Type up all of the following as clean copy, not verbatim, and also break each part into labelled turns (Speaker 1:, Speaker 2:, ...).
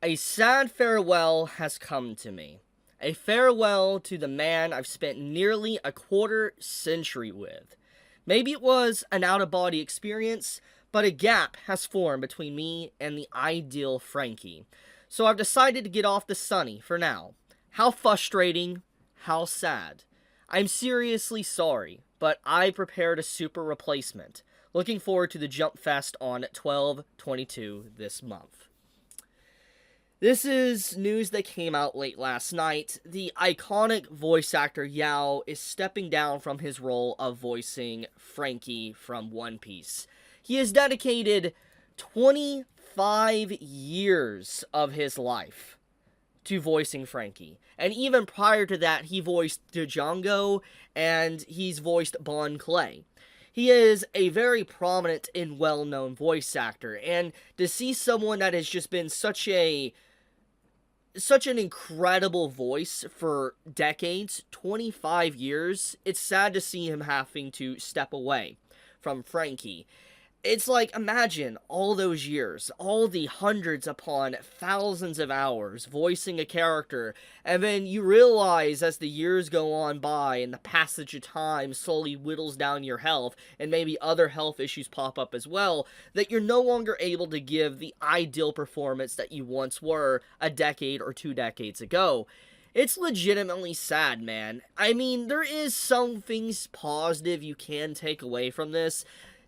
Speaker 1: A sad farewell has come to me. A farewell to the man I've spent nearly a quarter century with. Maybe it was an out-of-body experience, but a gap has formed between me and the ideal Franky. So I've decided to get off the Sunny for now. How frustrating, how sad. I'm seriously sorry, but I prepared a super replacement. Looking forward to the Jump Fest on 12/22 this month. This is news that came out late last night. The iconic voice actor Yao is stepping down from his role of voicing Franky from One Piece. He has dedicated 25 years of his life to voicing Franky. And even prior to that, he voiced Django, and he's voiced Bon Clay. He is a very prominent and well-known voice actor, and to see someone that has just been such an incredible voice for decades, 25 years, it's sad to see him having to step away from Franky. It's like, imagine all those years, all the hundreds upon thousands of hours voicing a character, and then you realize as the years go on by and the passage of time slowly whittles down your health, and maybe other health issues pop up as well, that you're no longer able to give the ideal performance that you once were a decade or 2 decades ago. It's legitimately sad, man. I mean, there is some things positive you can take away from this.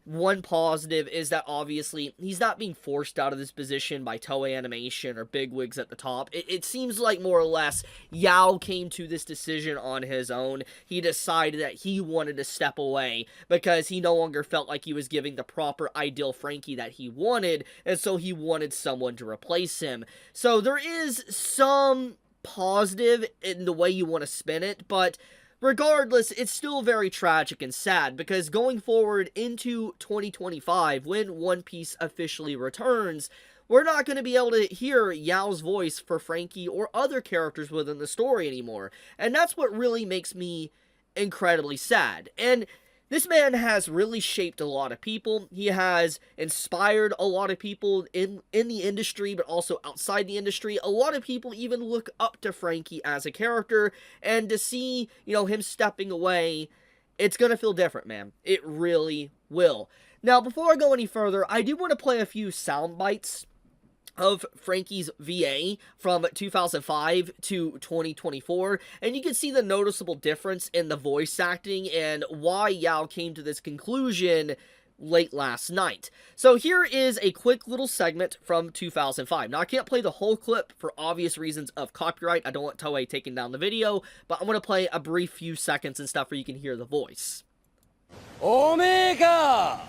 Speaker 1: One positive is that obviously he's not being forced out of this position by Toei Animation or bigwigs at the top. It seems like more or less Yao came to this decision on his own. He decided that he wanted to step away because he no longer felt like he was giving the proper ideal Franky that he wanted, and so he wanted someone to replace him. So there is some positive in the way you want to spin it, but regardless, it's still very tragic and sad, because going forward into 2025, when One Piece officially returns, we're not going to be able to hear Yao's voice for Franky or other characters within the story anymore, and that's what really makes me incredibly sad. And this man has really shaped a lot of people. He has inspired a lot of people in the industry, but also outside the industry. A lot of people even look up to Franky as a character, and to see, him stepping away, it's gonna feel different, man. It really will. Now, before I go any further, I do want to play a few sound bites of Franky's VA from 2005 to 2024, and you can see the noticeable difference in the voice acting and why Yao came to this conclusion late last night. So here is a quick little segment from 2005. Now, I can't play the whole clip for obvious reasons of copyright. I don't want Toei taking down the video, but I'm going to play a brief few seconds and stuff where you can hear the voice. Omega!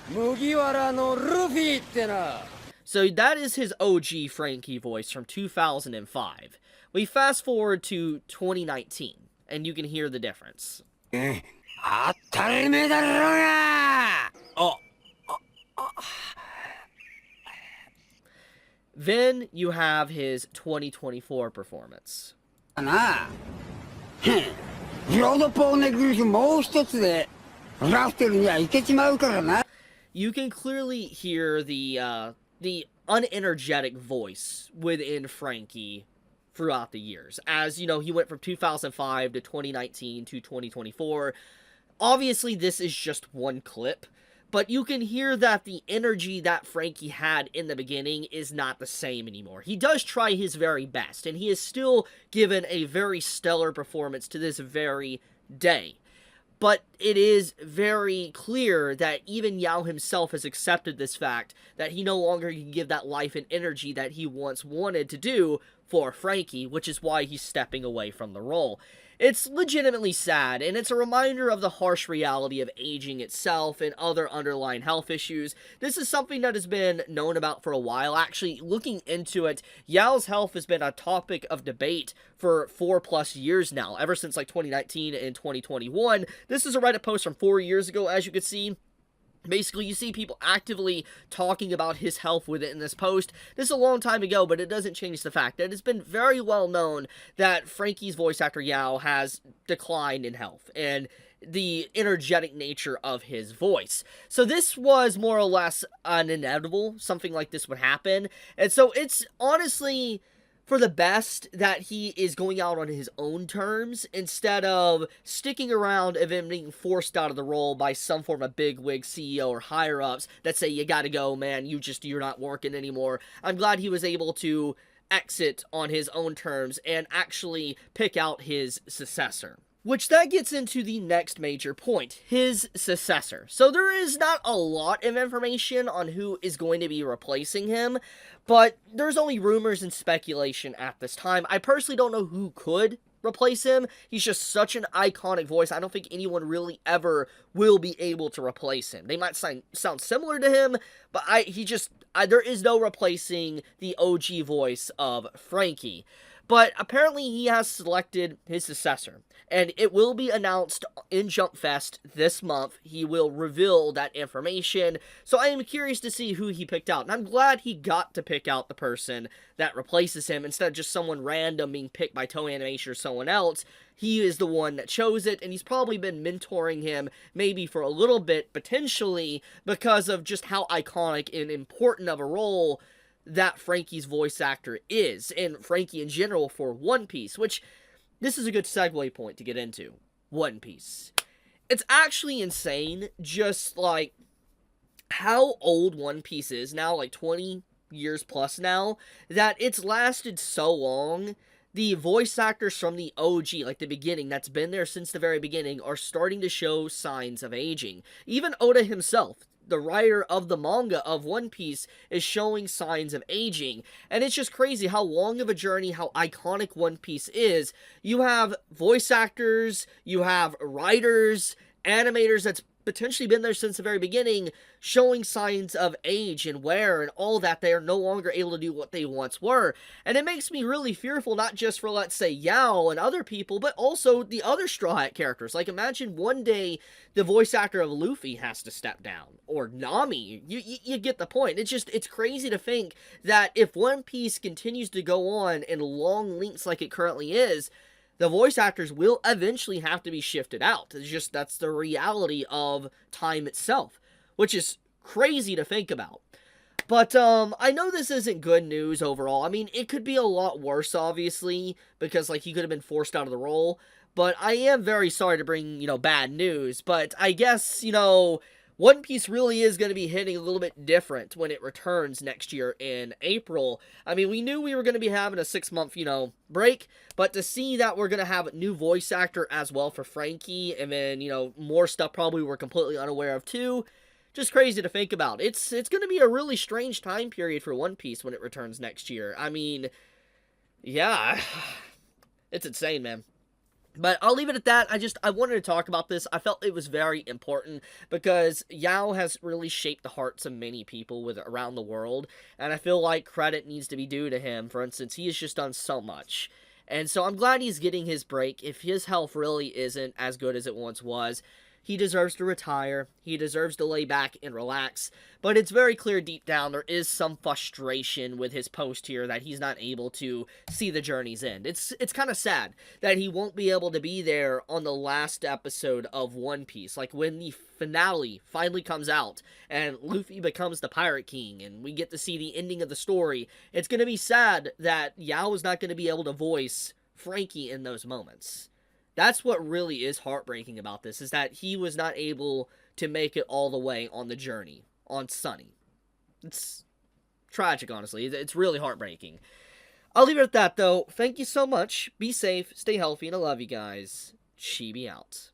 Speaker 1: Mugiwara no Luffyってな. So that is his OG Franky voice from 2005. We fast forward to 2019, and you can hear the difference. Then you have his 2024 performance. You can clearly hear the unenergetic voice within Franky throughout the years. As, he went from 2005 to 2019 to 2024. Obviously, this is just one clip, but you can hear that the energy that Franky had in the beginning is not the same anymore. He does try his very best, and he is still given a very stellar performance to this very day. But it is very clear that even Yao himself has accepted this fact, that he no longer can give that life and energy that he once wanted to do for Franky, which is why he's stepping away from the role. It's legitimately sad, and it's a reminder of the harsh reality of aging itself and other underlying health issues. This is something that has been known about for a while. Actually, looking into it, Yao's health has been a topic of debate for 4+ years now, ever since like 2019 and 2021. This is a Reddit post from 4 years ago, as you can see. Basically, you see people actively talking about his health within this post. This is a long time ago, but it doesn't change the fact that it's been very well known that Franky's voice actor Yao has declined in health. And the energetic nature of his voice. So this was more or less an inevitable, something like this would happen. And so it's honestly for the best that he is going out on his own terms instead of sticking around and then being forced out of the role by some form of bigwig CEO or higher ups that say, you gotta go, man, you're not working anymore. I'm glad he was able to exit on his own terms and actually pick out his successor. Which that gets into the next major point, his successor. So there is not a lot of information on who is going to be replacing him, but there's only rumors and speculation at this time. I personally don't know who could replace him. He's just such an iconic voice. I don't think anyone really ever will be able to replace him. They might sound similar to him, but there is no replacing the OG voice of Franky. But apparently he has selected his successor, and it will be announced in Jump Fest this month. He will reveal that information, so I am curious to see who he picked out, and I'm glad he got to pick out the person that replaces him instead of just someone random being picked by Toei Animation or someone else. He is the one that chose it, and he's probably been mentoring him maybe for a little bit, potentially, because of just how iconic and important of a role that Franky's voice actor is, and Franky in general for One Piece, which this is a good segue point to get into. One Piece. It's actually insane, just like how old One Piece is now, like 20 years plus now, that it's lasted so long. The voice actors from the OG, like the beginning, that's been there since the very beginning, are starting to show signs of aging. Even Oda himself, the writer of the manga of One Piece, is showing signs of aging. And it's just crazy how long of a journey, how iconic One Piece is. You have voice actors, you have writers, animators that's potentially been there since the very beginning, showing signs of age and wear and all that. They are no longer able to do what they once were. And it makes me really fearful, not just for, let's say, Yao and other people, but also the other Straw Hat characters. Like, imagine one day the voice actor of Luffy has to step down. Or Nami. You get the point. It's crazy to think that if One Piece continues to go on in long lengths like it currently is, the voice actors will eventually have to be shifted out. That's the reality of time itself, which is crazy to think about. But, I know this isn't good news overall. I mean, it could be a lot worse, obviously, because, like, he could have been forced out of the role. But I am very sorry to bring, bad news. But I guess, One Piece really is going to be hitting a little bit different when it returns next year in April. I mean, we knew we were going to be having a 6-month, break, but to see that we're going to have a new voice actor as well for Franky, and then, more stuff probably we're completely unaware of too, just crazy to think about. It's going to be a really strange time period for One Piece when it returns next year. I mean, yeah, it's insane, man. But I'll leave it at that. I wanted to talk about this. I felt it was very important because Yao has really shaped the hearts of many people around the world, and I feel like credit needs to be due to him. For instance, he has just done so much. And so I'm glad he's getting his break. If his health really isn't as good as it once was, he deserves to retire. He deserves to lay back and relax. But it's very clear deep down there is some frustration with his post here that he's not able to see the journey's end. It's kind of sad that he won't be able to be there on the last episode of One Piece. Like when the finale finally comes out and Luffy becomes the Pirate King and we get to see the ending of the story. It's going to be sad that Yao is not going to be able to voice Franky in those moments. That's what really is heartbreaking about this, is that he was not able to make it all the way on the journey, on Sunny. It's tragic, honestly. It's really heartbreaking. I'll leave it at that, though. Thank you so much. Be safe, stay healthy, and I love you guys. Chibi out.